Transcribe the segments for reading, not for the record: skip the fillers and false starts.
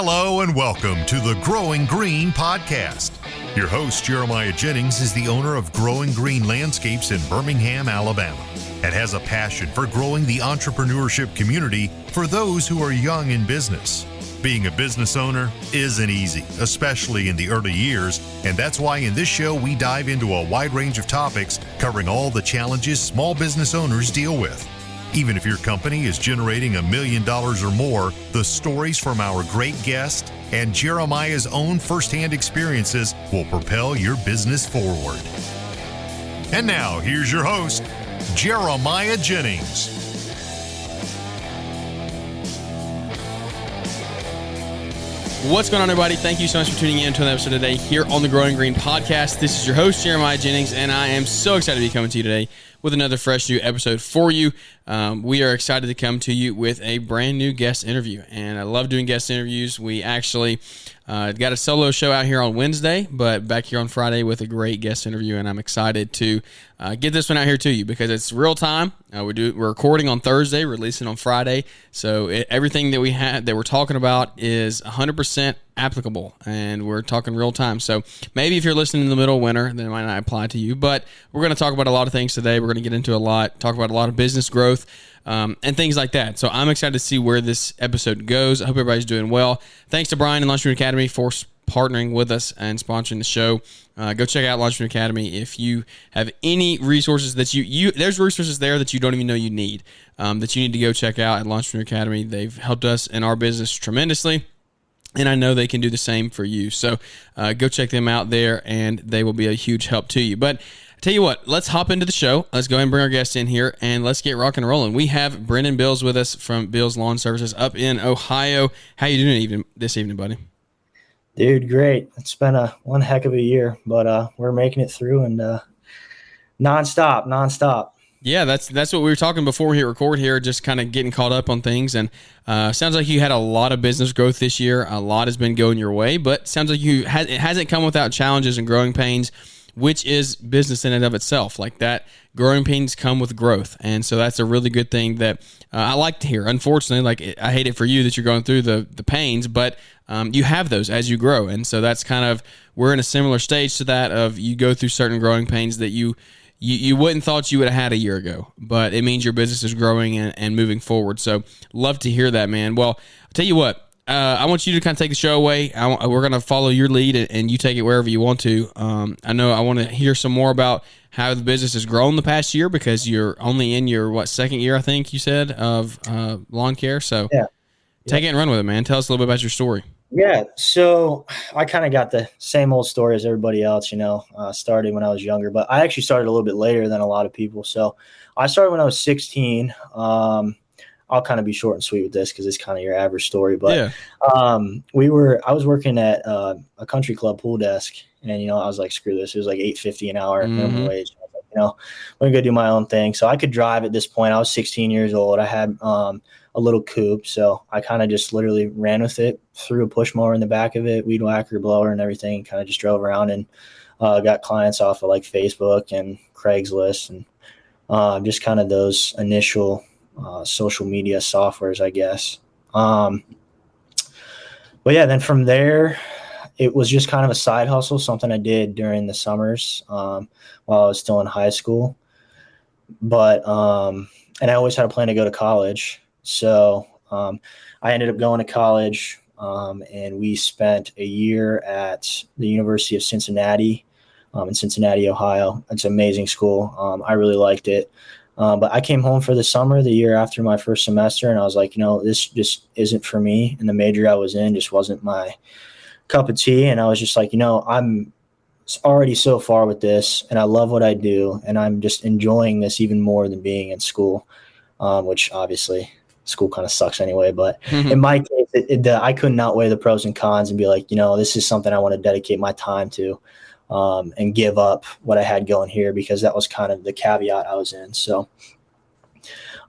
Hello and welcome to the Growing Green podcast. Your host, Jeremiah Jennings, is the owner of Growing Green Landscapes in Birmingham, Alabama, and has a passion for growing the entrepreneurship community for those who are young in business. Being a business owner isn't easy, especially in the early years, and that's why in this show we dive into a wide range of topics covering all the challenges small business owners deal with. Even if your company is generating $1 million or more, the stories from our great guest and Jeremiah's own firsthand experiences will propel your business forward. And now, here's your host, Jeremiah Jennings. What's going on, everybody? Thank you so much for tuning in to another episode today here on the Growing Green podcast. This is your host, Jeremiah Jennings, and I am so excited to be coming to you today with another fresh new episode for you. We are excited to come to you with a brand new guest interview, and I love doing guest interviews. We actually got a solo show out here on Wednesday, but back here on Friday with a great guest interview, and I'm excited to get this one out here to you because it's real time. We're recording on Thursday, releasing on Friday, so everything that we're talking about is 100% applicable, and we're talking real time. So maybe if you're listening in the middle of winter, then it might not apply to you, but we're going to talk about a lot of things today. We're going to get into talk about a lot of business growth and things like that. So I'm excited to see where this episode goes. I hope everybody's doing well. Thanks to Brian and Launchpreneur Academy for partnering with us and sponsoring the show. Go check out Launchpreneur Academy if you have any resources that there's resources there that you don't even know you need, that you need to go check out at Launchpreneur Academy. They've helped us in our business tremendously, and I know they can do the same for you. So go check them out there, and they will be a huge help to you. But I tell you what, let's hop into the show. Let's go ahead and bring our guest in here, and let's get rocking and rolling. We have Brenden Beals with us from Beals Lawn Services up in Ohio. How you doing this evening, buddy? Dude, great. It's been one heck of a year, but we're making it through, and nonstop. Yeah, that's what we were talking before we hit record here, just kind of getting caught up on things. And sounds like you had a lot of business growth this year. A lot has been going your way, but sounds like it hasn't come without challenges and growing pains, which is business in and of itself. Like that, growing pains come with growth. And so that's a really good thing that I like to hear. Unfortunately, I hate it for you that you're going through the pains, but you have those as you grow. And so that's we're in a similar stage to that of you go through certain growing pains that you wouldn't thought you would have had a year ago, but it means your business is growing and moving forward. So love to hear that, man. Well, I'll tell you what, I want you to kind of take the show away. We're going to follow your lead, and you take it wherever you want to. I want to hear some more about how the business has grown the past year, because you're only in your, second year, I think you said, of lawn care. So yeah. Take it and run with it, man. Tell us a little bit about your story. Yeah, so I kind of got the same old story as everybody else, started when I was younger, but I actually started a little bit later than a lot of people. So I started when I was 16. I'll kind of be short and sweet with this because it's kind of your average story. But yeah. I was working at a country club pool desk, and I was like, screw this. It was like $8.50 an hour minimum wage. I was like, I'm gonna go do my own thing. So I could drive at this point. I was 16 years old. I had a little coupe, so I kind of just literally ran with it, threw a push mower in the back of it, weed whacker, blower, and everything. Kind of just drove around and got clients off of like Facebook and Craigslist and just kind of those initial social media softwares, I guess. But yeah, then from there, it was just kind of a side hustle, something I did during the summers while I was still in high school. But and I always had a plan to go to college. So I ended up going to college, and we spent a year at the University of Cincinnati in Cincinnati, Ohio. It's an amazing school. I really liked it. But I came home for the summer, the year after my first semester, and I was like, this just isn't for me. And the major I was in just wasn't my cup of tea. And I was just like, I'm already so far with this, and I love what I do, and I'm just enjoying this even more than being in school, which obviously school kind of sucks anyway. But in my case, I couldn't outweigh the pros and cons and be like, this is something I want to dedicate my time to. And give up what I had going here, because that was kind of the caveat I was in. So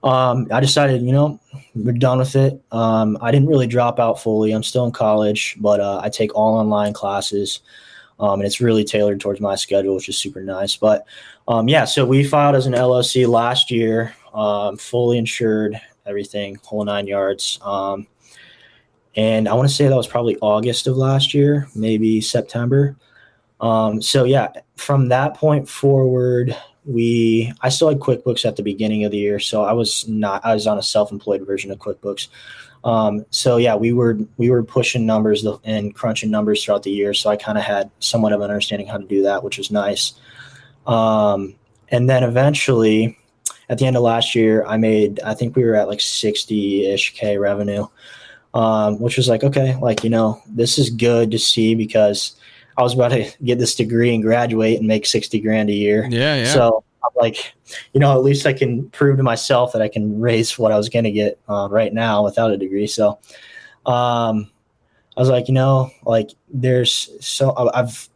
I decided, we're done with it. I didn't really drop out fully. I'm still in college, but I take all online classes, and it's really tailored towards my schedule, which is super nice. But so we filed as an LLC last year, fully insured, everything, whole 9 yards. And I want to say that was probably August of last year, maybe September. So yeah, from that point forward, I still had QuickBooks at the beginning of the year. So I was on a self-employed version of QuickBooks. So yeah, we were pushing numbers and crunching numbers throughout the year. So I kind of had somewhat of an understanding how to do that, which was nice. And then eventually at the end of last year, I think we were at like 60-ish K revenue, which was like, okay, like, this is good to see because I was about to get this degree and graduate and make 60 grand a year. Yeah. So I'm like, at least I can prove to myself that I can raise what I was going to get right now without a degree. So I was like,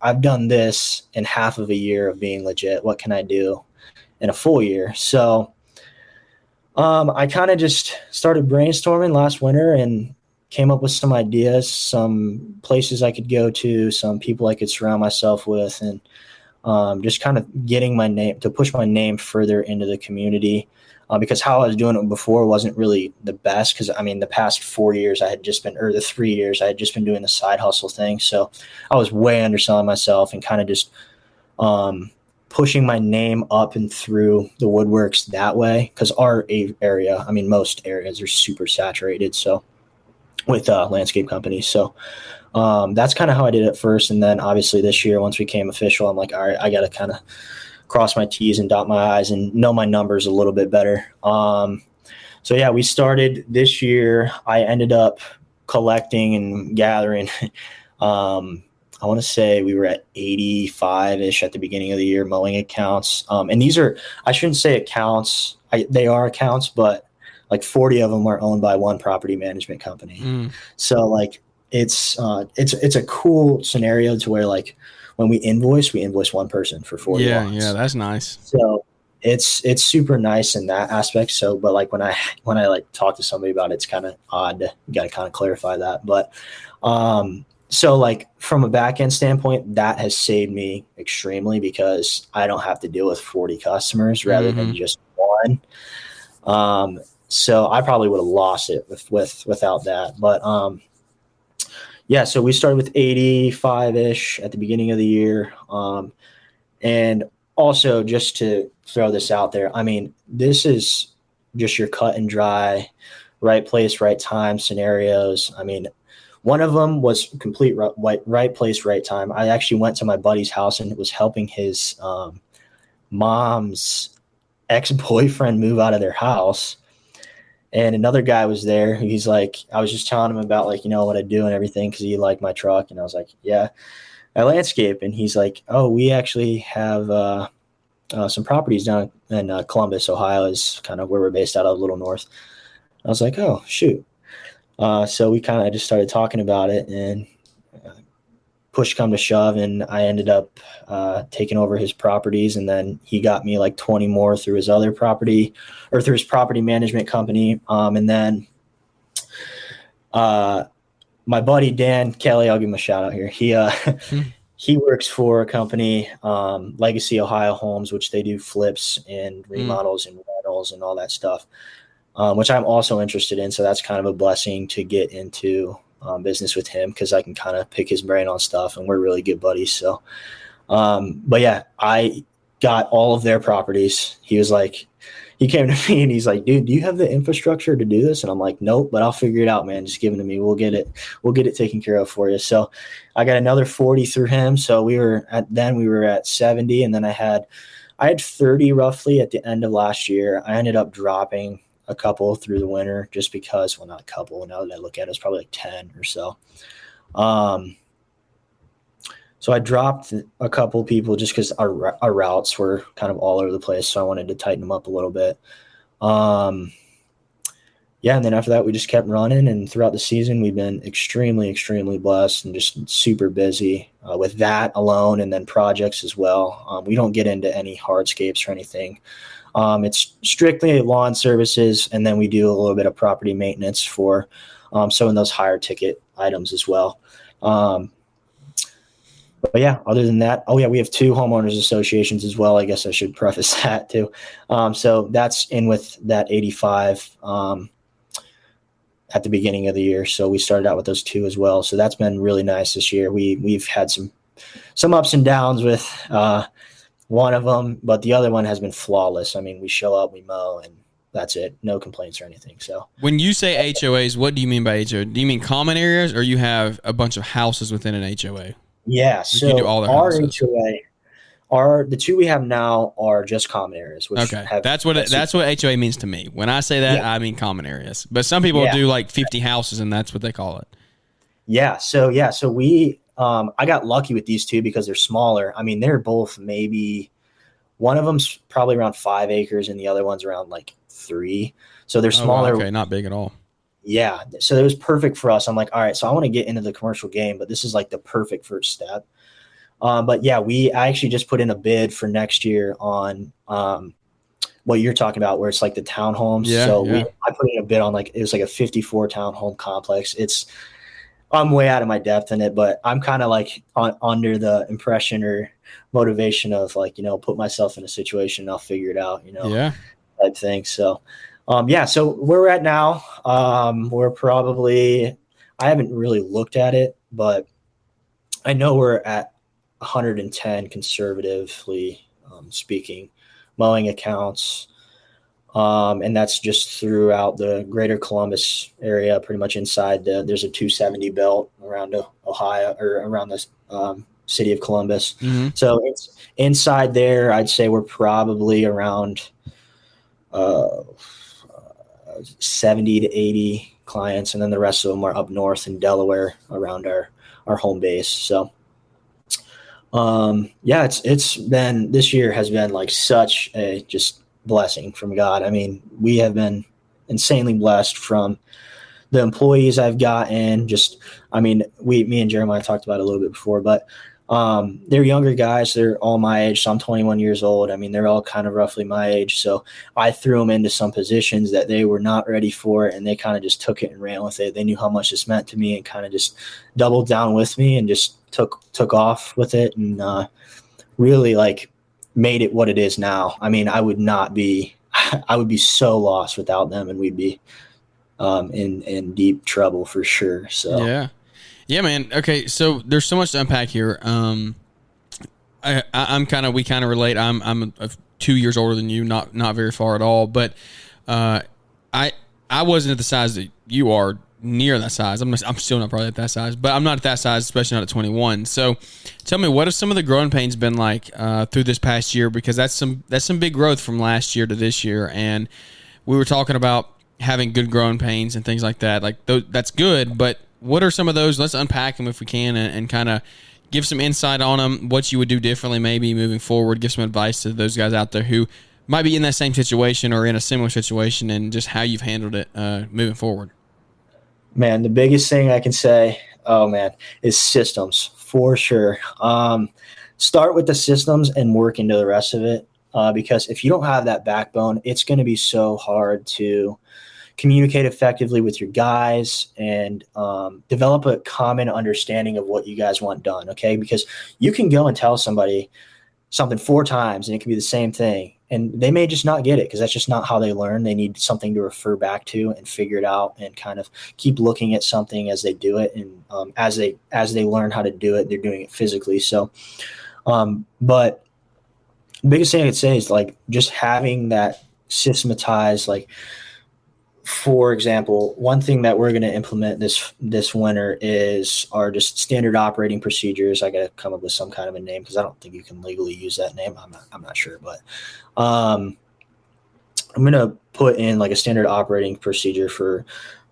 I've done this in half of a year of being legit. What can I do in a full year? So I kind of just started brainstorming last winter and came up with some ideas, some places I could go to, some people I could surround myself with, and just kind of getting my name to push my name further into the community. Because how I was doing it before wasn't really the best. Because the past 4 years the 3 years I had just been doing the side hustle thing. So I was way underselling myself and kind of just pushing my name up and through the woodworks that way. Because our area, most areas are super saturated. So with landscape companies. So that's kind of how I did it first. And then obviously this year, once we came official, I'm like, all right, I got to kind of cross my T's and dot my I's and know my numbers a little bit better. So yeah, we started this year. I ended up collecting and gathering. I want to say we were at 85-ish at the beginning of the year mowing accounts. And these are, I shouldn't say accounts. They are accounts, but like 40 of them are owned by one property management company. So like it's a cool scenario to where like when we invoice one person for 40 lots. Yeah, that's nice. So it's super nice in that aspect. So, but like when I like talk to somebody about it, it's kind of odd. You got to kind of clarify that. But so like from a back end standpoint, that has saved me extremely because I don't have to deal with 40 customers rather than just one. So I probably would have lost it without that. But yeah, so we started with 85-ish at the beginning of the year. And also just to throw this out there, this is just your cut and dry, right place, right time scenarios. One of them was complete right place, right time. I actually went to my buddy's house and was helping his mom's ex-boyfriend move out of their house. And another guy was there. He's like, I was just telling him about like, what I do and everything because he liked my truck. And I was like, yeah, I landscape. And he's like, oh, we actually have some properties down in Columbus, Ohio is kind of where we're based out of, a little north. I was like, oh, shoot. So we kind of just started talking about it and push come to shove. And I ended up taking over his properties. And then he got me like 20 more through his other property or through his property management company. And then my buddy, Dan Kelly, I'll give him a shout out here. He works for a company, Legacy Ohio Homes, which they do flips and remodels and rentals and all that stuff, which I'm also interested in. So that's kind of a blessing to get into business with him because I can kind of pick his brain on stuff and we're really good buddies. So, but yeah, I got all of their properties. He came to me and he's like, dude, do you have the infrastructure to do this? And I'm like, nope, but I'll figure it out, man. Just give it to me. We'll get it taken care of for you. So I got another 40 through him. So we were at 70. And then I had 30 roughly at the end of last year. I ended up dropping a couple through the winter just because, well, not a couple. Now that I look at it, it's probably like 10 or so. So I dropped a couple people just because our routes were kind of all over the place. So I wanted to tighten them up a little bit. Yeah. And then after that, we just kept running. And throughout the season, we've been extremely, extremely blessed and just super busy with that alone. And then projects as well. We don't get into any hardscapes or anything. It's strictly lawn services. And then we do a little bit of property maintenance for some of those higher ticket items as well. But yeah, other than that, we have 2 homeowners associations as well. I guess I should preface that too. So that's in with that 85. at the beginning of the year. So we started out with those 2 as well. So that's been really nice this year. We've had some ups and downs with one of them, but the other one has been flawless. I mean, we show up, we mow, and that's it. No complaints or anything. So when you say HOAs, what do you mean by HOA? Do you mean common areas, or you have a bunch of houses within an HOA? Yeah. So you do all their our houses? HOA, the 2 we have now are just common areas. Which that's what HOA means to me. When I say that, I mean common areas. But some people do like 50 houses, and that's what they call it. Yeah. So we I got lucky with these 2 because they're smaller. I mean, they're both maybe one of them's probably around 5 acres, and the other one's around like 3. So they're smaller. Okay, not big at all. Yeah. So it was perfect for us. I'm like, all right, so I want to get into the commercial game, but this is like the perfect first step. But yeah, I actually just put in a bid for next year on what you're talking about, where it's like the townhomes. I put in a bid on it was like a 54 townhome complex. I'm way out of my depth in it, but I'm kind of like under the impression or motivation of put myself in a situation and I'll figure it out, type thing. So, so where we're at now, we're probably, I haven't really looked at it, but I know we're at 110 conservatively speaking, mowing accounts. And that's just throughout the greater Columbus area, pretty much inside there's a 270 belt around Ohio or around the city of Columbus. Mm-hmm. So it's inside there. I'd say we're probably around 70 to 80 clients. And then the rest of them are up north in Delaware around our home base. So it's been, this year has been like such a just blessing from God. I mean, we have been insanely blessed from the employees I've gotten. Me and Jeremiah talked about it a little bit before, but they're younger guys. They're all my age. So I'm 21 years old. I mean, they're all kind of roughly my age. So I threw them into some positions that they were not ready for, and they kind of just took it and ran with it. They knew how much this meant to me and kind of just doubled down with me and just took off with it and really made it what it is now. I mean, I would be so lost without them, and we'd be in deep trouble for sure. So yeah, man. Okay, so there's so much to unpack here. We kind of relate. I'm 2 years older than you, not very far at all, but I wasn't at the size that you are. Near that size. I'm still not probably at that size, but I'm not at that size, especially not at 21. So tell me, what have some of the growing pains been like through this past year? Because that's some big growth from last year to this year. And we were talking about having good growing pains and things like that. That's good, but what are some of those? Let's unpack them if we can and kind of give some insight on them, what you would do differently maybe moving forward, give some advice to those guys out there who might be in that same situation or in a similar situation, and just how you've handled it moving forward. Man, the biggest thing I can say, is systems for sure. Start with the systems and work into the rest of it. Because if you don't have that backbone, it's going to be so hard to communicate effectively with your guys and develop a common understanding of what you guys want done. Okay. Because you can go and tell somebody something 4 times and it can be the same thing, and they may just not get it because that's just not how they learn. They need something to refer back to and figure it out and kind of keep looking at something as they do it. And as they learn how to do it, they're doing it physically. So, but the biggest thing I could say is just having that systematized, for example, one thing that we're going to implement this winter is our just standard operating procedures. I got to come up with some kind of a name because I don't think you can legally use that name. I'm not sure, but I'm going to put in a standard operating procedure for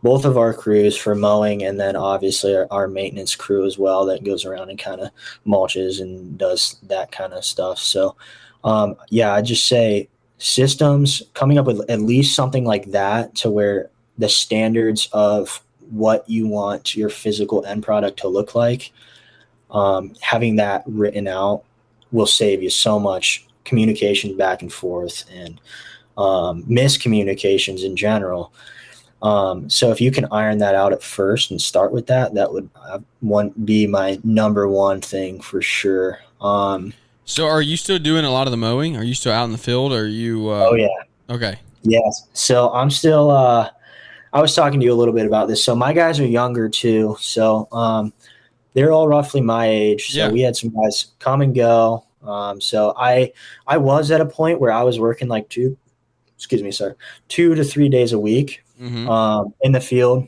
both of our crews for mowing, and then obviously our maintenance crew as well that goes around and kind of mulches and does that kind of stuff. So I just say systems, coming up with at least something like that to where the standards of what you want your physical end product to look like, having that written out will save you so much communication back and forth and miscommunications in general. So if you can iron that out at first and start with that would be my number one thing for sure. So are you still doing a lot of the mowing? Are you still out in the field? Or are you? Oh yeah. Okay. Yes. So I'm still I was talking to you a little bit about this. So my guys are younger too. So they're all roughly my age. So we had some guys come and go. So I was at a point where I was working like 2 to 3 days a week in the field.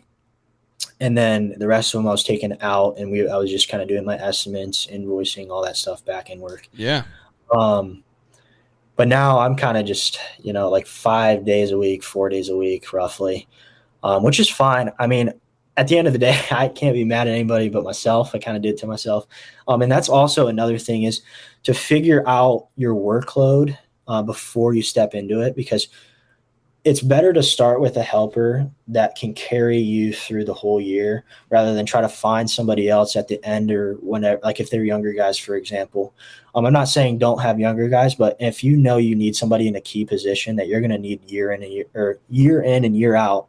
And then the rest of them I was taking out, and I was just kind of doing my estimates, invoicing, all that stuff back in work. Yeah. But now I'm kind of just, like 5 days a week, 4 days a week, roughly, which is fine. I mean, at the end of the day, I can't be mad at anybody but myself. I kind of did to myself. And that's also another thing, is to figure out your workload before you step into it, because it's better to start with a helper that can carry you through the whole year rather than try to find somebody else at the end or whenever, like if they're younger guys, for example. I'm not saying don't have younger guys, but if you need somebody in a key position that you're going to need year in and year out,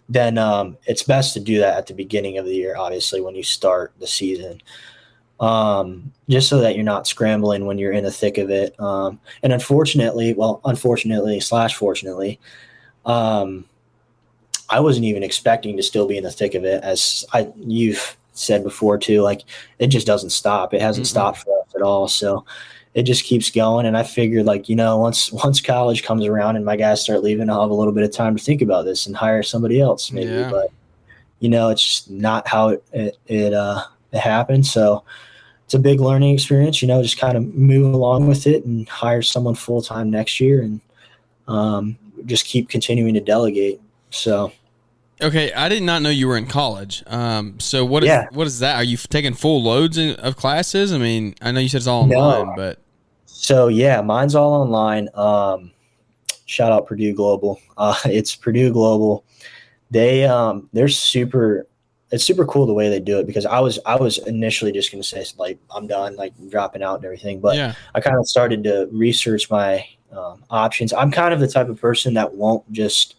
then it's best to do that at the beginning of the year, obviously, when you start the season. Just so that you're not scrambling when you're in the thick of it. And unfortunately, fortunately, I wasn't even expecting to still be in the thick of it. As you've said before too, like it just doesn't stop. It hasn't stopped for us at all. So it just keeps going. And I figured once college comes around and my guys start leaving, I'll have a little bit of time to think about this and hire somebody else maybe. Yeah. But it's just not how it happened. So it's a big learning experience, just kind of move along with it and hire someone full-time next year and just keep continuing to delegate. So. Okay. I did not know you were in college. So what is that? Are you taking full loads of classes? I mean, I know you said it's all online, but. So yeah, mine's all online. Shout out Purdue Global. It's Purdue Global. It's super cool the way they do it, because I was initially just going to say, like, I'm done, like dropping out and everything. But I kind of started to research my options. I'm kind of the type of person that won't just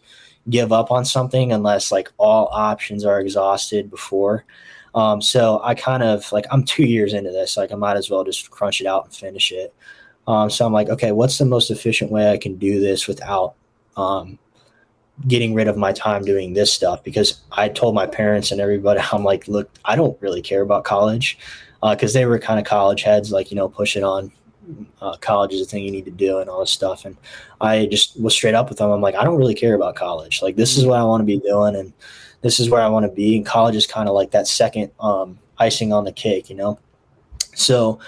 give up on something unless like all options are exhausted before. So I kind of like, I'm 2 years into this, like I might as well just crunch it out and finish it. So I'm like, okay, what's the most efficient way I can do this without getting rid of my time doing this stuff? Because I told my parents and everybody, I'm like, look, I don't really care about college, because they were kind of college heads, like, pushing on college is a thing you need to do and all this stuff. And I just was straight up with them. I'm like, I don't really care about college. Like, this is what I want to be doing, and this is where I want to be. And college is kind of like that second icing on the cake, So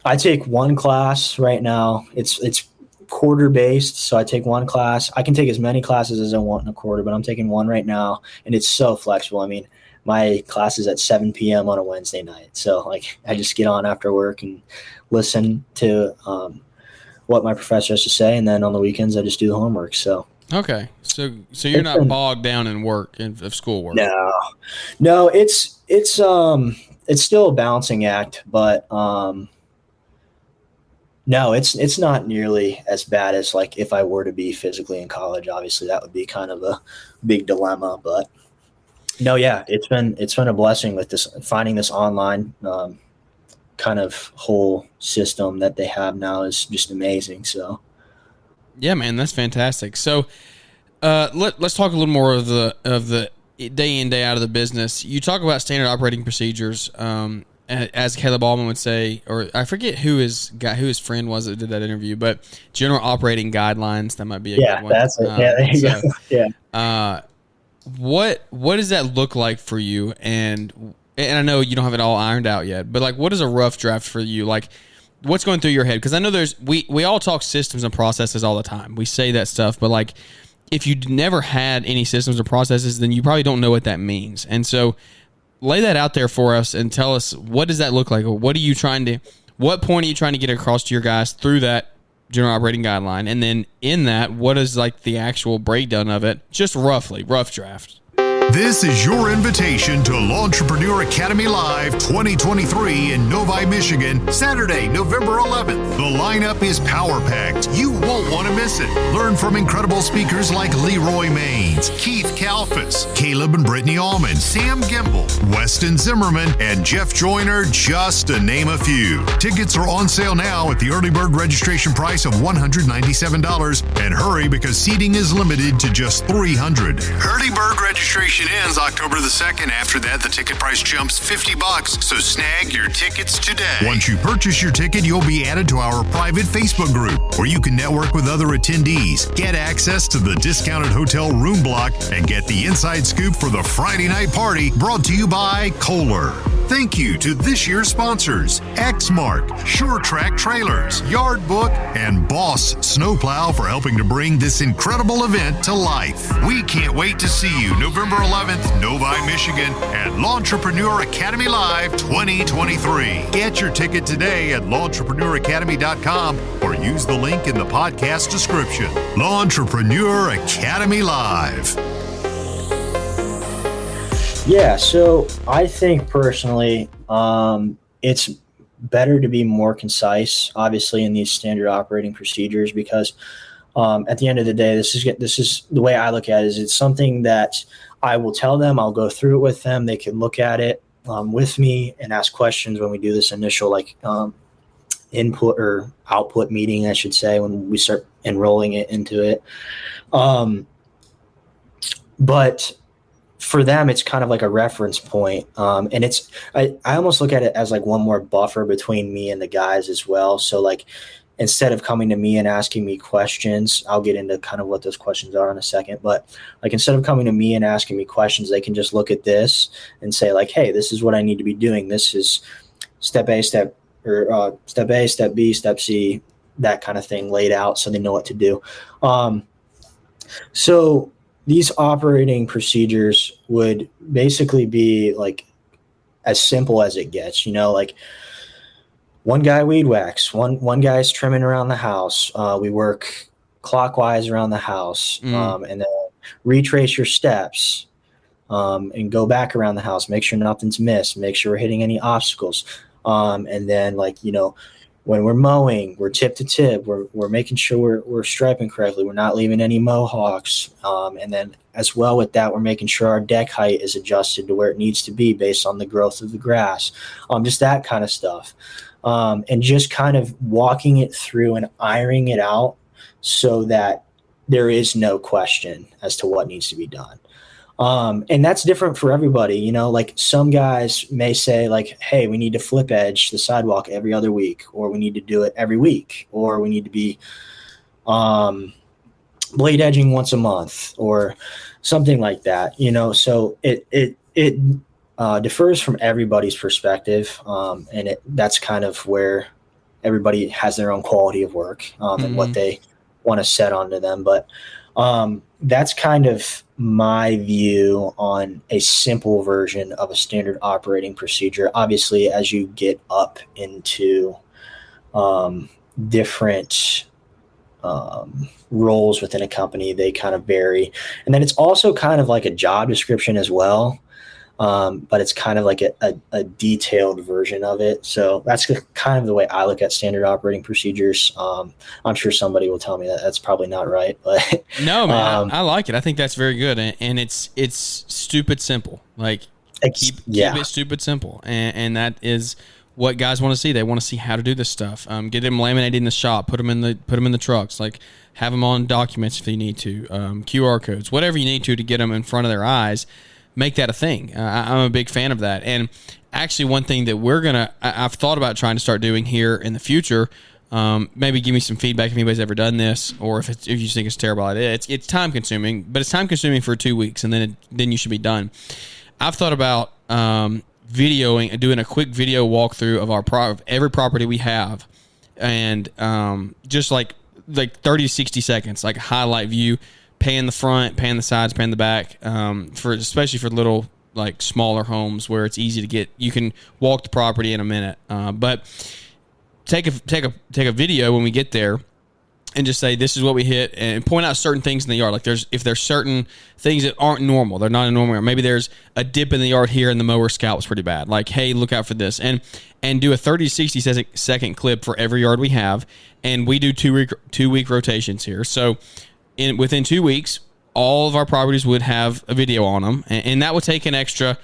I take one class right now. It's quarter based. So I take one class. I can take as many classes as I want in a quarter, but I'm taking one right now, and it's so flexible. I mean, my class is at 7 p.m. on a Wednesday night. So like I just get on after work and listen to what my professor has to say. And then on the weekends, I just do the homework. So. Okay. So you're not bogged down in work of schoolwork. No, it's still a balancing act, but no, it's not nearly as bad as like if I were to be physically in college. Obviously, that would be kind of a big dilemma. But no, yeah, it's been a blessing with this, finding this online kind of whole system that they have now is just amazing. So, yeah, man, that's fantastic. So, let's talk a little more of the day in, day out of the business. You talk about standard operating procedures. As Caleb Allman would say, or I forget who his friend was that did that interview, but general operating guidelines, that might be a good one. That's it. There you go. Yeah. What does that look like for you? And I know you don't have it all ironed out yet, but like, what is a rough draft for you? Like, what's going through your head? Because I know we all talk systems and processes all the time. We say that stuff, but like, if you never had any systems or processes, then you probably don't know what that means. And so, lay that out there for us and tell us, what does that look like? What point are you trying to get across to your guys through that general operating guideline? And then in that, what is like the actual breakdown of it? Just rough draft. This is your invitation to L'Entrepreneur Academy Live 2023 in Novi, Michigan, Saturday, November 11th. The lineup is power-packed. You won't want to miss it. Learn from incredible speakers like Leroy Maines, Keith Kalfas, Caleb and Brittany Allman, Sam Gimble, Weston Zimmerman, and Jeff Joyner, just to name a few. Tickets are on sale now at the early bird registration price of $197. And hurry, because seating is limited to just 300. Early bird registration ends October the 2nd. After that, the ticket price jumps $50, so snag your tickets today. Once you purchase your ticket, you'll be added to our private Facebook group where you can network with other attendees, get access to the discounted hotel room block, and get the inside scoop for the Friday night party, brought to you by Kohler. Thank you to this year's sponsors, Xmark, Sure Track Trailers, Yard Book, and Boss Snowplow for helping to bring this incredible event to life. We can't wait to see you November 11th, Novi, Michigan, at L'Entrepreneur Academy Live 2023. Get your ticket today at l'entrepreneuracademy.com or use the link in the podcast description. L'Entrepreneur Academy Live. Yeah, so I think personally, it's better to be more concise, obviously, in these standard operating procedures, because at the end of the day, this is the way I look at it. Is it's something that I will tell them, I'll go through it with them. They can look at it with me and ask questions when we do this initial input or output meeting, I should say, when we start enrolling it into it. But for them, it's kind of like a reference point. And I almost look at it as like one more buffer between me and the guys as well. So like, instead of coming to me and asking me questions, I'll get into kind of what those questions are in a second. But like, instead of coming to me and asking me questions, they can just look at this and say like, hey, this is what I need to be doing. This is step A, step B, step C, that kind of thing laid out so they know what to do. So these operating procedures would basically be like as simple as it gets, like one guy weed whacks, one guy's trimming around the house. We work clockwise around the house, and then retrace your steps, and go back around the house, make sure nothing's missed, make sure we're hitting any obstacles. And then when we're mowing, we're tip to tip. We're making sure we're striping correctly. We're not leaving any mohawks. And then as well with that, we're making sure our deck height is adjusted to where it needs to be based on the growth of the grass. Just that kind of stuff. And just kind of walking it through and ironing it out so that there is no question as to what needs to be done. And that's different for everybody. Like some guys may say like, hey, we need to flip edge the sidewalk every other week, or we need to do it every week, or we need to be blade edging once a month or something like that, so it differs from everybody's perspective. And that's kind of where everybody has their own quality of work, and what they want to set onto them. But that's kind of my view on a simple version of a standard operating procedure. Obviously, as you get up into different roles within a company, they kind of vary. And then it's also kind of like a job description as well. But it's kind of like a detailed version of it. So that's kind of the way I look at standard operating procedures. I'm sure somebody will tell me that that's probably not right, but no, man, I like it. I think that's very good. And it's stupid simple. Like keep it stupid simple. And that is what guys want to see. They want to see how to do this stuff. Get them laminated in the shop, put them in the trucks, like have them on documents if you need to, QR codes, whatever you need to get them in front of their eyes. Make that a thing. I'm a big fan of that. And actually one thing that I've thought about trying to start doing here in the future, maybe give me some feedback if anybody's ever done this, or if you think it's a terrible idea. It's time consuming, but it's time consuming for 2 weeks, and then you should be done. I've thought about doing a quick video walkthrough of every property we have, and just like 30 to 60 seconds, like a highlight view, pan the front, pan the sides, pan the back, especially for little like smaller homes where it's easy to get. You can walk the property in a minute, but take a video when we get there, and just say, this is what we hit, and point out certain things in the yard. Like if there's certain things that aren't normal, they're not a normal yard. Maybe there's a dip in the yard here and the mower scout was pretty bad. Like, hey, look out for this. And do a 30 to 60 second clip for every yard we have. And we do 2 week rotations here. So within 2 weeks, all of our properties would have a video on them. And that would take an extra,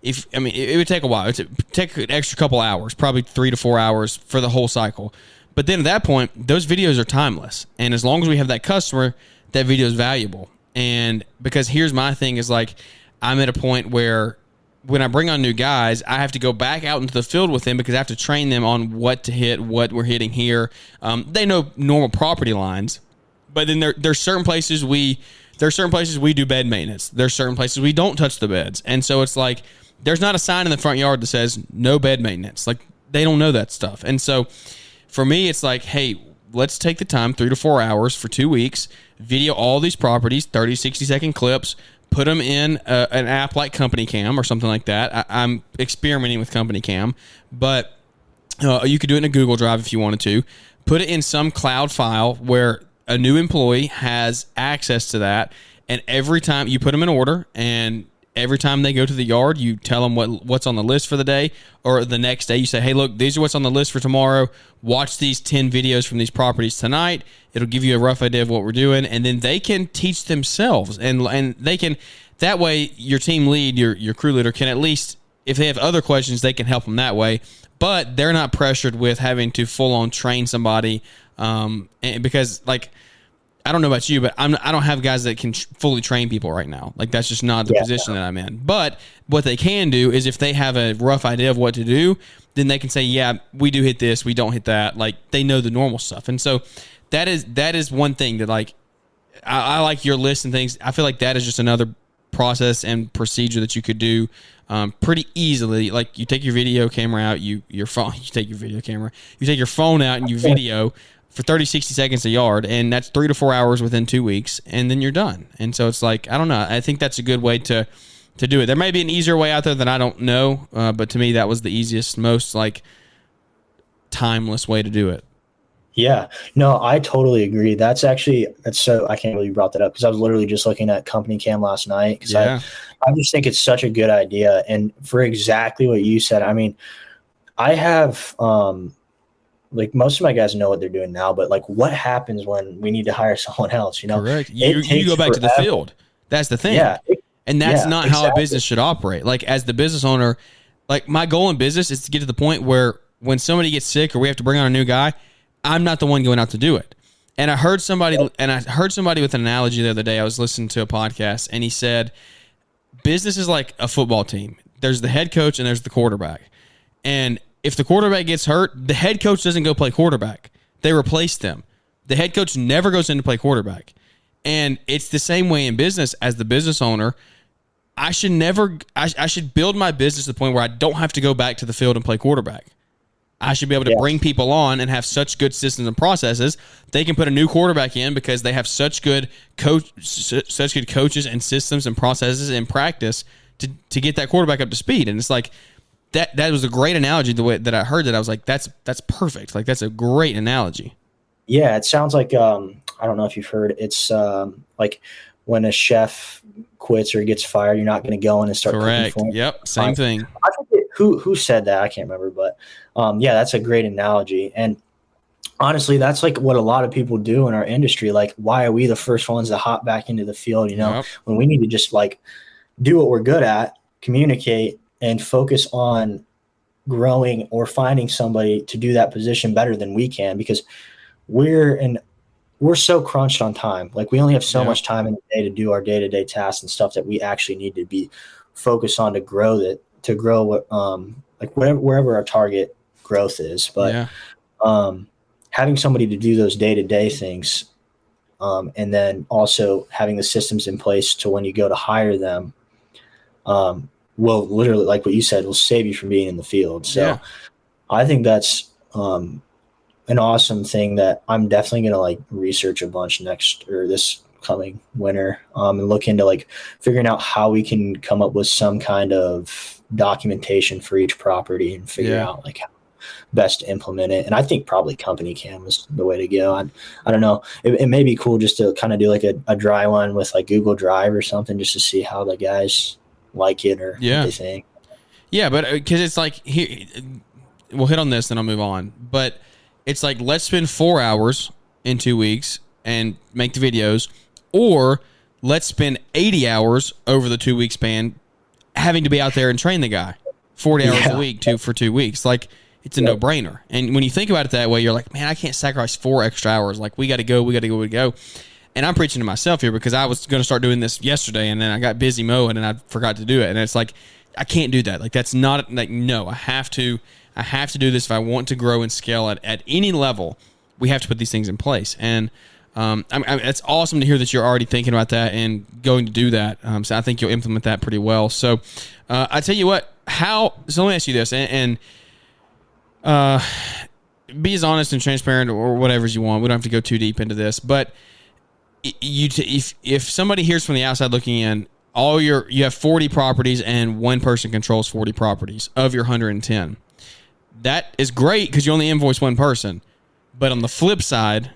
it would take a while. It would take an extra couple hours, probably 3 to 4 hours for the whole cycle. But then at that point, those videos are timeless. And as long as we have that customer, that video is valuable. And because here's my thing is like, I'm at a point where when I bring on new guys, I have to go back out into the field with them because I have to train them on what to hit, what we're hitting here. They know normal property lines, but then there's certain places we do bed maintenance. There's certain places we don't touch the beds. And so it's like, there's not a sign in the front yard that says no bed maintenance. Like, they don't know that stuff. And so for me, it's like, hey, let's take the time, 3 to 4 hours for 2 weeks, video all these properties, 30, 60-second clips, put them in an app like Company Cam or something like that. I'm experimenting with Company Cam, but you could do it in a Google Drive if you wanted to. Put it in some cloud file where a new employee has access to that, and every time you put them in order, and every time they go to the yard, you tell them what's on the list for the day, or the next day you say, hey, look, these are what's on the list for tomorrow. Watch these 10 videos from these properties tonight. It'll give you a rough idea of what we're doing, and then they can teach themselves, and they can, that way your team lead, your crew leader can at least, if they have other questions, they can help them that way, but they're not pressured with having to full on train somebody, because like, I don't know about you, but I don't have guys that can fully train people right now. Like, that's just not the position that I'm in. But what they can do is if they have a rough idea of what to do, then they can say, yeah, we do hit this, we don't hit that. Like, they know the normal stuff. And so that is one thing that, like, I like your list and things. I feel like that is just another process and procedure that you could do pretty easily. Like, you take your video camera out, you take your phone out and you video for 30, 60 seconds a yard, and that's 3 to 4 hours within 2 weeks, and then you're done. And so it's like, I don't know. I think that's a good way to do it. There may be an easier way out there that I don't know, but to me, that was the easiest, most like timeless way to do it. Yeah, no, I totally agree. That's so, I can't believe you brought that up because I was literally just looking at Company Cam last night because I just think it's such a good idea. And for exactly what you said, I mean, I have, like, most of my guys know what they're doing now, but like, what happens when we need to hire someone else? You know, correct. You go back to the field. That's the thing. Yeah, and that's not how a business should operate. Like, as the business owner, like, my goal in business is to get to the point where when somebody gets sick or we have to bring on a new guy, I'm not the one going out to do it. And I heard somebody with an analogy the other day. I was listening to a podcast, and he said, business is like a football team. There's the head coach and there's the quarterback. And if the quarterback gets hurt, the head coach doesn't go play quarterback. They replace them. The head coach never goes in to play quarterback. And it's the same way in business. As the business owner, I should build my business to the point where I don't have to go back to the field and play quarterback. I should be able to bring people on and have such good systems and processes. They can put a new quarterback in because they have such good coaches and systems and processes and practice to get that quarterback up to speed. And it's like, that was a great analogy. The way that I heard that, I was like, that's perfect. Like, that's a great analogy. Yeah, it sounds like, I don't know if you've heard, it's like when a chef quits or gets fired, you're not going to go in and start cooking for him. Yep, same thing. I forget who said that. I can't remember, but yeah, that's a great analogy. And honestly, that's like what a lot of people do in our industry. Like, why are we the first ones to hop back into the field, when we need to just like do what we're good at, communicate, and focus on growing or finding somebody to do that position better than we can, because we're so crunched on time. Like, we only have so much time in the day to do our day-to-day tasks and stuff that we actually need to be focused on to grow like wherever our target growth is. But having somebody to do those day-to-day things, and then also having the systems in place to when you go to hire them, will literally, like what you said, will save you from being in the field. So I think that's an awesome thing that I'm definitely going to like research a bunch this coming winter, and look into like figuring out how we can come up with some kind of documentation for each property and figure out like best to implement it. And I think probably company cam is the way to go. I don't know. It may be cool just to kind of do like a dry one with like Google Drive or something, just to see how the guys like it or what they think. Yeah, but because it's like, here, we'll hit on this, then I'll move on. But it's like, let's spend 4 hours in 2 weeks and make the videos, or let's spend 80 hours over the 2 week span having to be out there and train the guy 40 hours a week for 2 weeks. Like, it's a no-brainer. And when you think about it that way, you're like, man, I can't sacrifice 4 extra hours. Like, we got to go. And I'm preaching to myself here because I was going to start doing this yesterday, and then I got busy mowing and I forgot to do it. And it's like, I can't do that. Like, that's not like, no, I have to do this if I want to grow and scale at any level. We have to put these things in place. And it's awesome to hear that you're already thinking about that and going to do that. So I think you'll implement that pretty well. So I tell you what, so let me ask you this, and be as honest and transparent or whatever you want. We don't have to go too deep into this, but if somebody hears from the outside looking in, you have 40 properties and one person controls 40 properties of your 110. That is great because you only invoice one person. But on the flip side,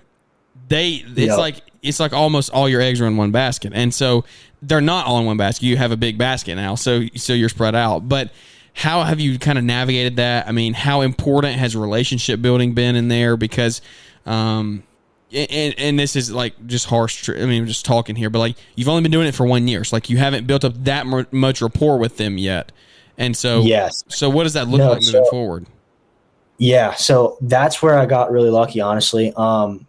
it's like almost all your eggs are in one basket. And so they're not all in one basket. You have a big basket now, so you're spread out. But how have you kind of navigated that? I mean, how important has relationship building been in there? Because and this is like just harsh. I mean, I'm just talking here, but like, you've only been doing it for 1 year. So like, you haven't built up that much rapport with them yet. And so, yes. So what does that look like moving forward? Yeah. So that's where I got really lucky, honestly. Like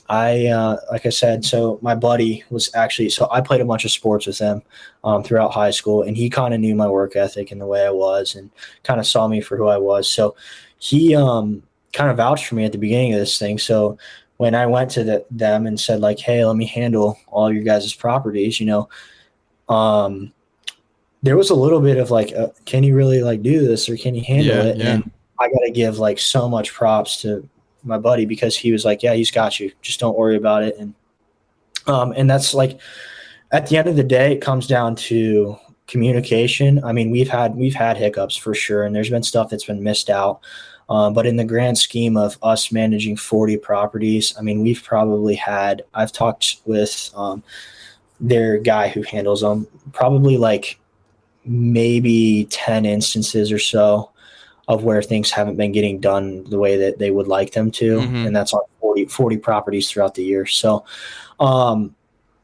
I said, so my buddy was so I played a bunch of sports with him throughout high school, and he kind of knew my work ethic and the way I was and kind of saw me for who I was. So he kind of vouched for me at the beginning of this thing. So when I went to them and said like, hey, let me handle all your guys' properties, there was a little bit of like, can you really like do this, or can you handle it? Yeah. And I got to give like so much props to my buddy, because he was like, yeah, he's got you. Just don't worry about it. And that's like, at the end of the day, it comes down to communication. I mean, we've had hiccups for sure, and there's been stuff that's been missed out. But in the grand scheme of us managing 40 properties, I mean, I've talked with their guy who handles them, probably like maybe 10 instances or so of where things haven't been getting done the way that they would like them to. Mm-hmm. And that's on 40 properties throughout the year. So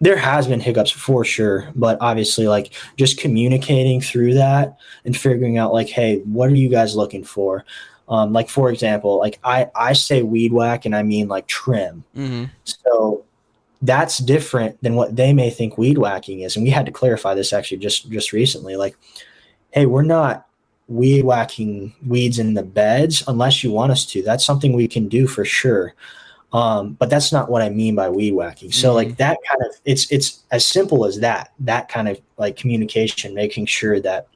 there has been hiccups for sure, but obviously like just communicating through that and figuring out like, hey, what are you guys looking for? Like, for example, like I say weed whack and I mean like trim. Mm-hmm. So that's different than what they may think weed whacking is. And we had to clarify this actually just recently. Like, hey, we're not weed whacking weeds in the beds unless you want us to. That's something we can do for sure. But that's not what I mean by weed whacking. So like that kind of, it's as simple as that kind of like communication, making sure that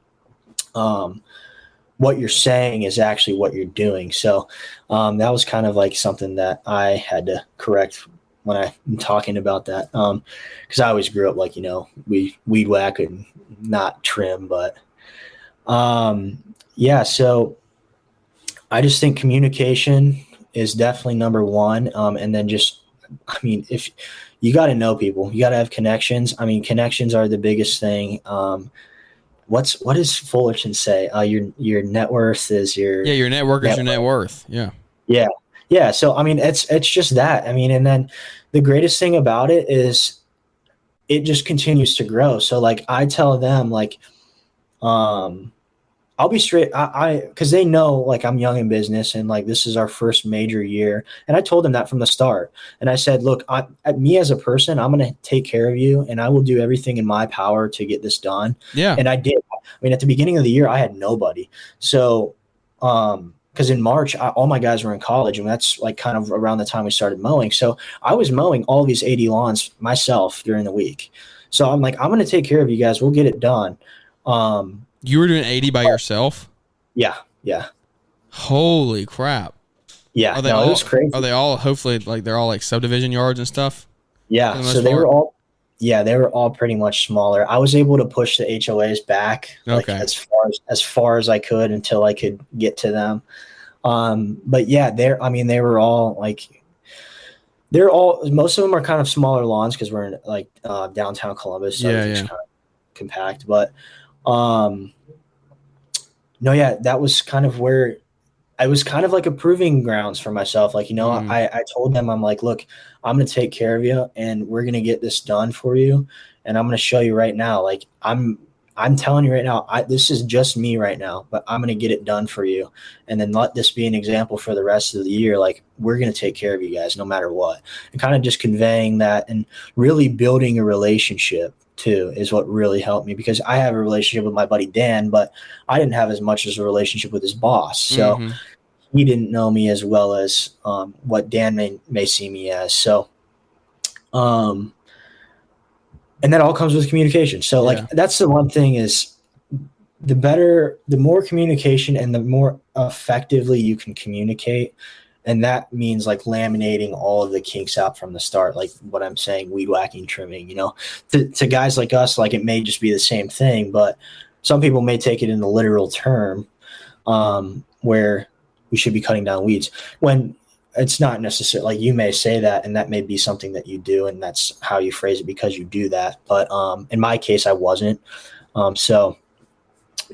what you're saying is actually what you're doing. So that was kind of like something that I had to correct when I'm talking about that. Cause I always grew up like, we weed whack and not trim, but yeah, so I just think communication is definitely number one. And then if you got to know people, you got to have connections. I mean, connections are the biggest thing. What does Fullerton say? Your net worth is your network is your net worth. Yeah. Yeah. Yeah. So, I mean, it's just that. I mean, and then the greatest thing about it is it just continues to grow. So like I tell them like, I'll be straight. Cause they know like I'm young in business and like, this is our first major year. And I told them that from the start. And I said, look, me as a person, I'm going to take care of you and I will do everything in my power to get this done. Yeah. And I did. I mean, at the beginning of the year, I had nobody. So, cause in March, all my guys were in college, and that's like kind of around the time we started mowing. So I was mowing all these 80 lawns myself during the week. So I'm like, I'm going to take care of you guys. We'll get it done. You were doing 80 by yourself? Yeah. Yeah. Holy crap. Yeah. It was crazy. Are they all hopefully like they're all like subdivision yards and stuff? Yeah. So they were all pretty much smaller. I was able to push the HOAs back like as far as I could until I could get to them. But yeah, they were all like, most of them are kind of smaller lawns because we're in like downtown Columbus, so everything's kind of compact. But no, yeah, that was kind of where I was kind of like a proving grounds for myself. Like, I told them, I'm like, look, I'm going to take care of you and we're going to get this done for you. And I'm going to show you right now, like I'm telling you right now, this is just me right now, but I'm going to get it done for you. And then let this be an example for the rest of the year. Like, we're going to take care of you guys no matter what. And kind of just conveying that and really building a relationship too is what really helped me, because I have a relationship with my buddy Dan, but I didn't have as much as a relationship with his boss. So he didn't know me as well as what Dan may see me as. So, and that all comes with communication. So like, that's the one thing is the more communication and the more effectively you can communicate. And that means like laminating all of the kinks out from the start, like what I'm saying, weed whacking, trimming, to guys like us, like it may just be the same thing, but some people may take it in a literal term, where we should be cutting down weeds when it's not necessary. Like, you may say that, and that may be something that you do, and that's how you phrase it because you do that. But in my case, I wasn't. So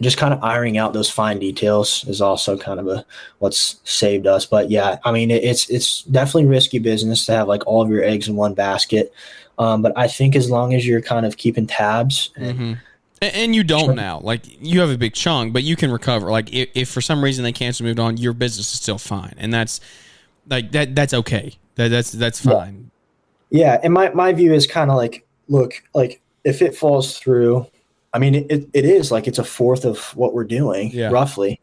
just kind of ironing out those fine details is also kind of what's saved us. But yeah, I mean, it's definitely risky business to have like all of your eggs in one basket. But I think as long as you're kind of keeping tabs and you don't now, like, you have a big chunk, but you can recover. Like, if for some reason they canceled, moved on, your business is still fine. And that's like, that's okay. That's fine. Yeah. And my view is kind of like, look, like if it falls through, I mean, it is like, it's a fourth of what we're doing roughly.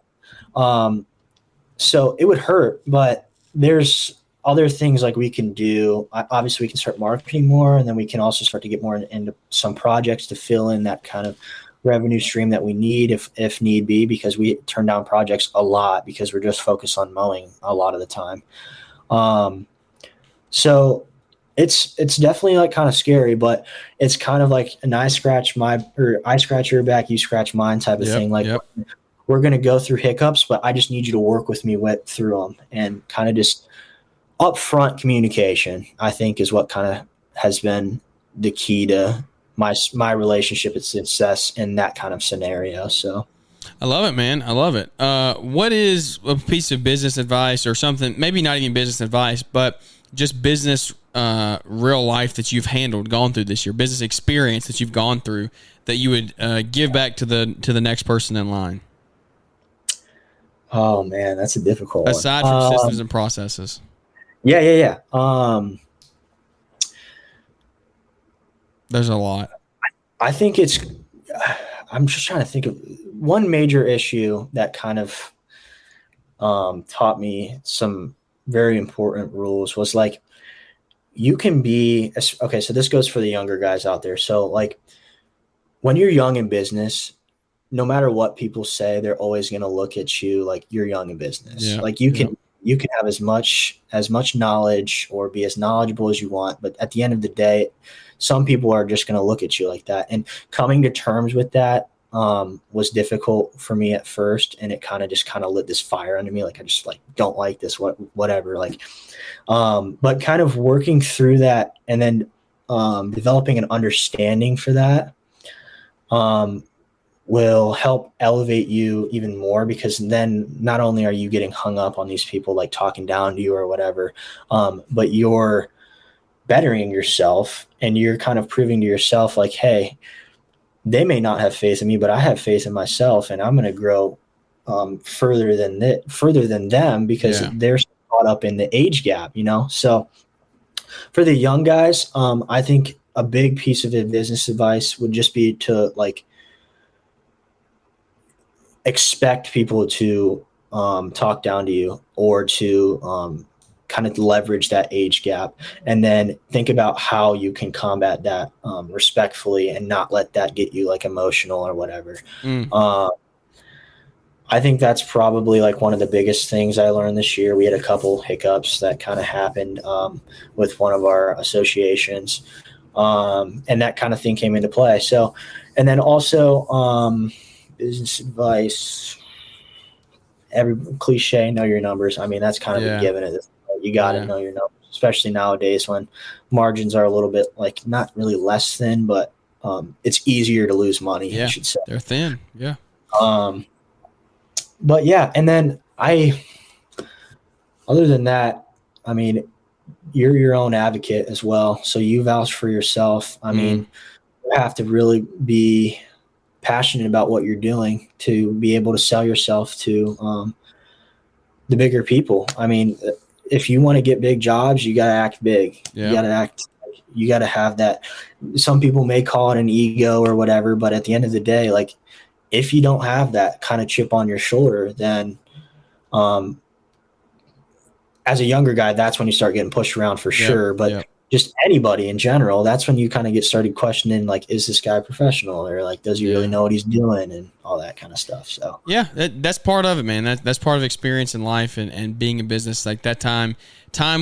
So it would hurt, but there's other things like we can do. Obviously we can start marketing more, and then we can also start to get more into some projects to fill in that kind of revenue stream that we need if need be, because we turn down projects a lot because we're just focused on mowing a lot of the time. So it's definitely like kind of scary, but it's kind of like I scratch your back, you scratch mine type of thing. Like, we're going to go through hiccups, but I just need you to work with me through them, and kind of just upfront communication, I think, is what kind of has been the key to my relationship and success in that kind of scenario. So I love it, man. I love it. What is a piece of business advice or something, maybe not even business advice, but just business, real life that you've gone through this year, business experience that you've gone through that you would give back to the next person in line? Oh man, that's a difficult one. Aside from systems and processes. Yeah. There's a lot. I think I'm just trying to think of one major issue that kind of taught me some very important rules was like, you can be, okay, so this goes for the younger guys out there. So like, when you're young in business, no matter what people say, they're always going to look at you like you're young in business. Yeah. Like, you can have as much knowledge or be as knowledgeable as you want, but at the end of the day, some people are just going to look at you like that. And coming to terms with that was difficult for me at first, and it kind of lit this fire under me. Like, I just like don't like this, whatever. Like, but kind of working through that, and then developing an understanding for that will help elevate you even more, because then not only are you getting hung up on these people like talking down to you or whatever, but you're bettering yourself, and you're kind of proving to yourself like, hey, they may not have faith in me, but I have faith in myself, and I'm going to grow further than them, because they're caught up in the age gap, So for the young guys, I think a big piece of business advice would just be to like expect people to talk down to you, or to kind of leverage that age gap, and then think about how you can combat that respectfully and not let that get you like emotional or whatever. I think that's probably like one of the biggest things I learned this year. We had a couple hiccups that kind of happened with one of our associations, and that kind of thing came into play. So, and then also business advice. every cliche, know your numbers. I mean, that's kind of a given at this point. You got to know your numbers, especially nowadays when margins are a little bit like not really less thin, but it's easier to lose money, I should say. They're thin. Yeah. But yeah, and then other than that, I mean, you're your own advocate as well. So you vouch for yourself. I mean, you have to really be passionate about what you're doing to be able to sell yourself to the bigger people. I mean, if you want to get big jobs, you got to act big. You got to have that. Some people may call it an ego or whatever, but at the end of the day, like if you don't have that kind of chip on your shoulder, then as a younger guy, that's when you start getting pushed around for sure. But just anybody in general, that's when you kind of get started questioning, like, is this guy professional, or like, does he really know what he's doing, and all that kind of stuff. So that's part of it, man. That's part of experience in life and being in business. Like that time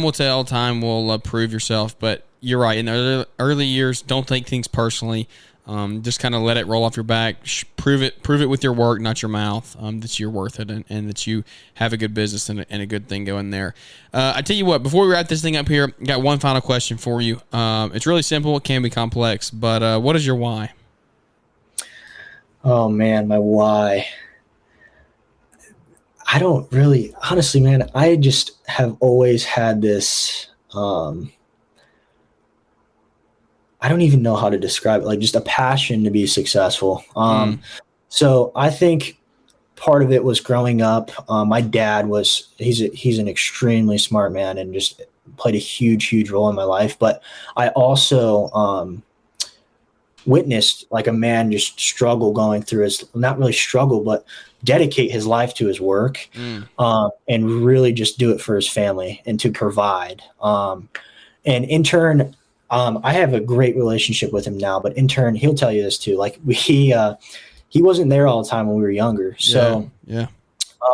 will tell, time will prove yourself. But you're right. In the early years, don't take things personally. Just kind of let it roll off your back. Prove it with your work, not your mouth, that you're worth it and that you have a good business and a good thing going there. I tell you what, before we wrap this thing up here, I got one final question for you. It's really simple. It can be complex, but what is your why? Oh, man, my why. I don't really, honestly, man, I just have always had this I don't even know how to describe it, like just a passion to be successful. So I think part of it was growing up. My dad he's an extremely smart man and just played a huge role in my life. But I also witnessed like a man just struggle going through not really struggle, but dedicate his life to his work and really just do it for his family and to provide. And in turn, I have a great relationship with him now, but in turn, he'll tell you this too. Like he wasn't there all the time when we were younger. So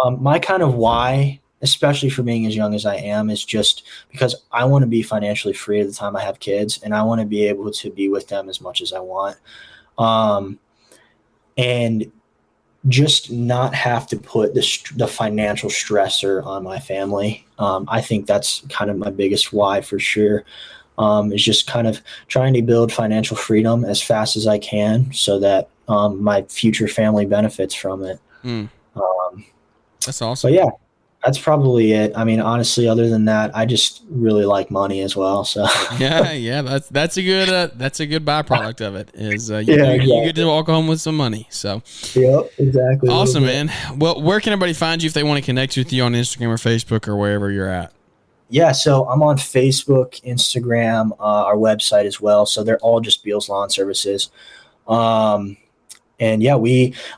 my kind of why, especially for being as young as I am, is just because I want to be financially free at the time I have kids, and I want to be able to be with them as much as I want. And just not have to put the financial stressor on my family. I think that's kind of my biggest why for sure. Is just kind of trying to build financial freedom as fast as I can so that my future family benefits from it. That's awesome. But yeah, that's probably it. I mean, honestly, other than that, I just really like money as well. So yeah, that's a good byproduct of it. Is you get to walk home with some money. So exactly. Awesome, man. Well, where can everybody find you if they want to connect with you on Instagram or Facebook or wherever you're at? Yeah, so I'm on Facebook, Instagram, our website as well. So they're all just Beals Lawn Services. And yeah,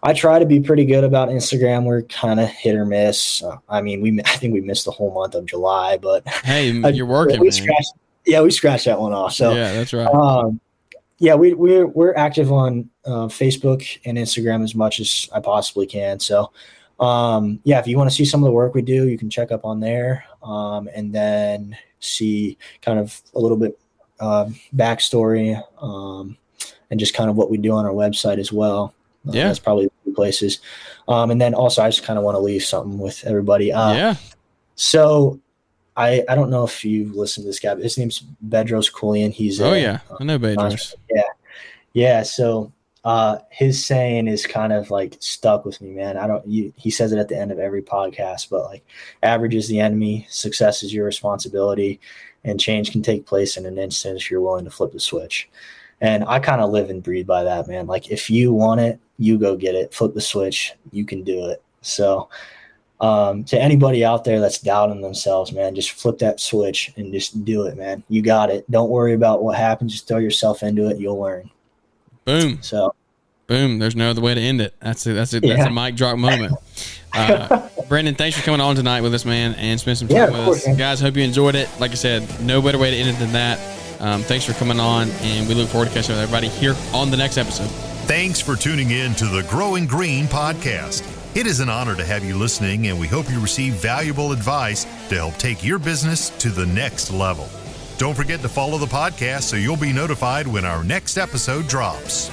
I try to be pretty good about Instagram. We're kind of hit or miss. I mean, I think we missed the whole month of July, but hey, you're working. We scratched that one off. So yeah, that's right. Yeah, we're active on Facebook and Instagram as much as I possibly can. So. If you want to see some of the work we do, you can check up on there, and then see kind of a little bit backstory, and just kind of what we do on our website as well. That's probably the two places. And then also I just kind of want to leave something with everybody. So I don't know if you listen to this guy, but his name's Bedros Koulian. He's I know Bedros. Yeah. So his saying is kind of like stuck with me, man. He says it at the end of every podcast, but like, average is the enemy, success is your responsibility, and change can take place in an instant if you're willing to flip the switch. And I kind of live and breathe by that, man. Like, if you want it, you go get it, flip the switch, you can do it. So to anybody out there that's doubting themselves, man, just flip that switch and just do it, man. You got it. Don't worry about what happens. Just throw yourself into it. You'll learn. Boom. So boom. There's no other way to end it. That's a mic drop moment. Brenden, thanks for coming on tonight with us, man, and spend some time with us. Man. Guys, hope you enjoyed it. Like I said, no better way to end it than that. Thanks for coming on, and we look forward to catching up with everybody here on the next episode. Thanks for tuning in to the Growing Green podcast. It is an honor to have you listening, and we hope you receive valuable advice to help take your business to the next level. Don't forget to follow the podcast so you'll be notified when our next episode drops.